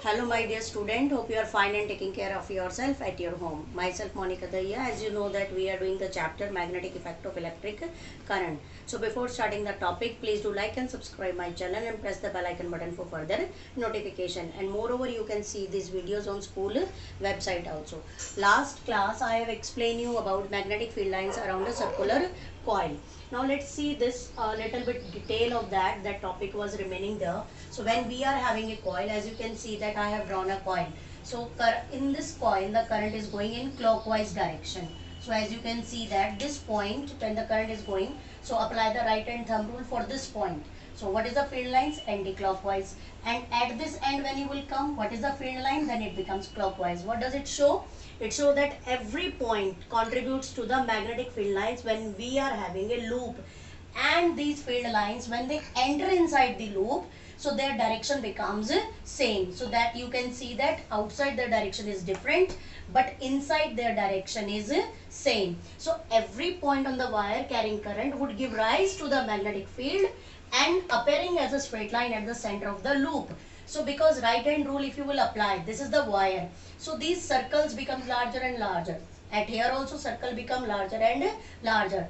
Hello my dear student, hope you are fine and taking care of yourself at your home. Myself Monica Daya. As you know that we are doing the chapter magnetic effect of electric current. So before starting the topic, please do like and subscribe my channel and press the bell icon button for further notification. And moreover, you can see these videos on school website also. Last class I have explained you about magnetic field lines around a circular coil. Now let's see this little bit detail of that topic was remaining there. So when we are having a coil, as you can see that I have drawn a coil. So in this coil the current is going in clockwise direction. So as you can see that this point when the current is going, so apply the right hand thumb rule for this point. So what is the field lines? Anti-clockwise. And at this end when you will come, what is the field line? Then it becomes clockwise. What does it show? It shows that every point contributes to the magnetic field lines when we are having a loop. And these field lines, when they enter inside the loop, so their direction becomes same. So that you can see that outside the direction is different, but inside their direction is same. So every point on the wire carrying current would give rise to the magnetic field and appearing as a straight line at the center of the loop. So because right hand rule if you will apply, this is the wire. So these circles become larger and larger. At here also circle become larger and larger.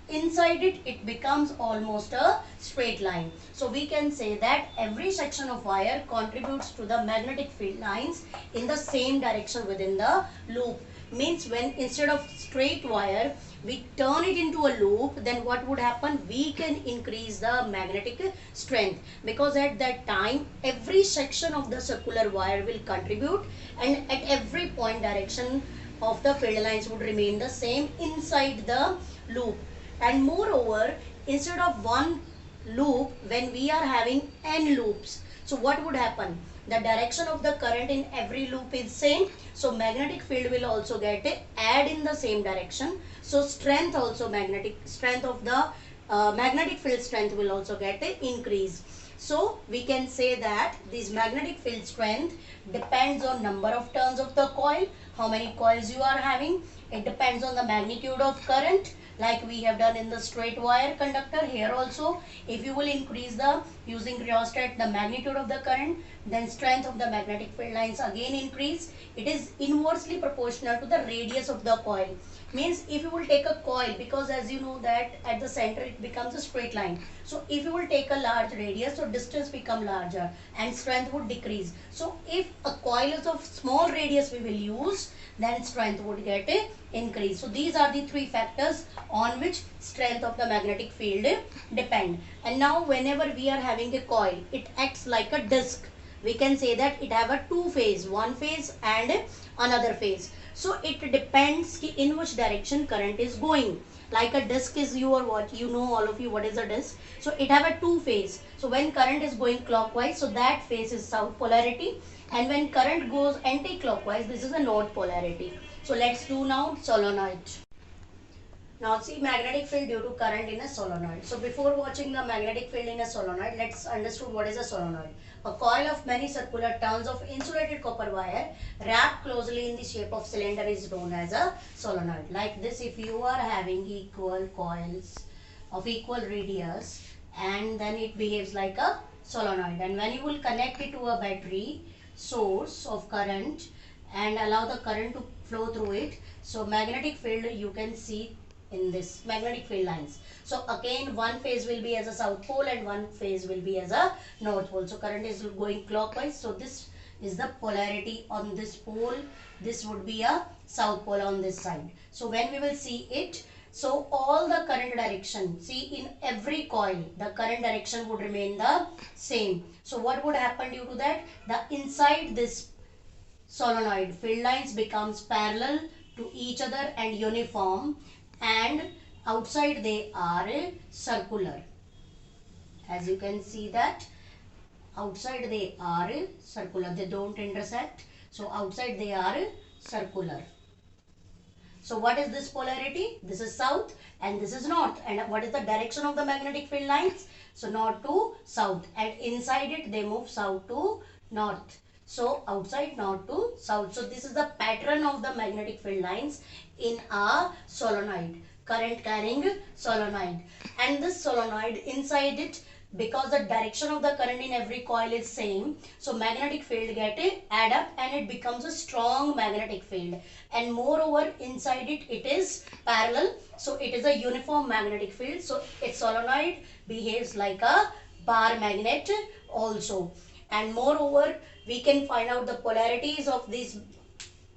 Inside it becomes almost a straight line. So we can say that every section of wire contributes to the magnetic field lines in the same direction within the loop. Means when instead of straight wire we turn it into a loop, then what would happen? We can increase the magnetic strength, because at that time every section of the circular wire will contribute, and at every point direction of the field lines would remain the same inside the loop. And moreover, instead of one loop, when we are having n loops, so what would happen? The direction of the current in every loop is same, so magnetic field will also get add in the same direction. So strength also, magnetic strength of the magnetic field strength will also get increase. So we can say that this magnetic field strength depends on number of turns of the coil, how many coils you are having. It depends on the magnitude of current, like we have done in the straight wire conductor. Here also if you will increase the using rheostat the magnitude of the current, then strength of the magnetic field lines again increase. It is inversely proportional to the radius of the coil. Means if you will take a coil, because as you know that at the center it becomes a straight line, so if you will take a large radius, so distance become larger and strength would decrease. So if a coil is of small radius we will use, then strength would get increase. So these are the three factors on which strength of the magnetic field depend. And now whenever we are having a coil, it acts like a disc. We can say that it have a two phase, one phase and another phase. So it depends in which direction current is going. Like a disc is your what, you know all of you what is a disc. So it have a two phase. So when current is going clockwise, so that phase is south polarity, and when current goes anti-clockwise, this is a north polarity. So let's do now solenoid. Now see magnetic field due to current in a solenoid. So before watching the magnetic field in a solenoid, let's understand what is a solenoid. A coil of many circular turns of insulated copper wire wrapped closely in the shape of cylinder is known as a solenoid. Like this, if you are having equal coils of equal radius, and then it behaves like a solenoid. And when you will connect it to a battery source of current and allow the current to flow through it, so magnetic field you can see in this magnetic field lines. So again one phase will be as a south pole and one phase will be as a north pole. So current is going clockwise, so this is the polarity on this pole, this would be a south pole on this side. So when we will see it, so all the current direction, see in every coil the current direction would remain the same. So what would happen due to that? The inside this solenoid field lines becomes parallel to each other and uniform, and outside they are circular. As you can see that outside they are circular, they don't intersect, so outside they are circular. So what is this polarity? This is south and this is north. And what is the direction of the magnetic field lines? So north to south, and inside it they move south to north. So outside north to south. So this is the pattern of the magnetic field lines in a solenoid, current carrying solenoid. And this solenoid, inside it because the direction of the current in every coil is same, so magnetic field get add up and it becomes a strong magnetic field, and moreover inside it is parallel, so it is a uniform magnetic field. So its solenoid behaves like a bar magnet also. And moreover we can find out the polarities of this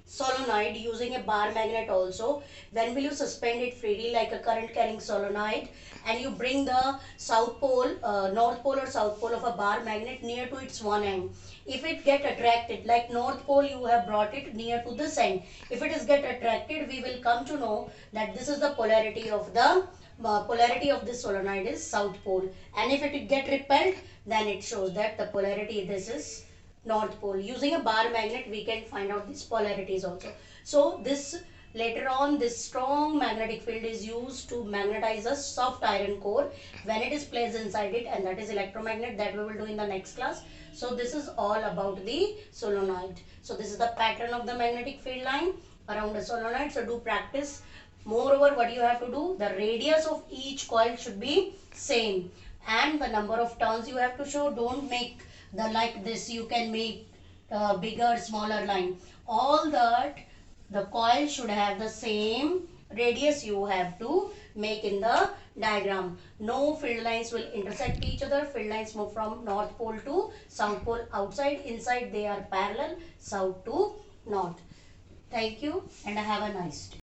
solenoid using a bar magnet also. When will you suspend it freely like a current carrying solenoid, and you bring the south pole, north pole or south pole of a bar magnet near to its one end. If it get attracted, like north pole you have brought it near to this end, if it is get attracted, we will come to know that this is the polarity of the polarity of this solenoid is south pole, and if it get repelled, then it shows that the polarity this is north pole. Using a bar magnet we can find out these polarities also. So this later on this strong magnetic field is used to magnetize a soft iron core when it is placed inside it, and that is electromagnet, that we will do in the next class. So this is all about the solenoid. So this is the pattern of the magnetic field line around a solenoid. So do practice. Moreover, what you have to do, the radius of each coil should be same, and the number of turns you have to show. Don't make the like this, you can make bigger smaller line. All that the coil should have the same radius you have to make in the diagram. No field lines will intersect each other. Field lines move from north pole to south pole outside. Inside they are parallel south to north. Thank you and have a nice day.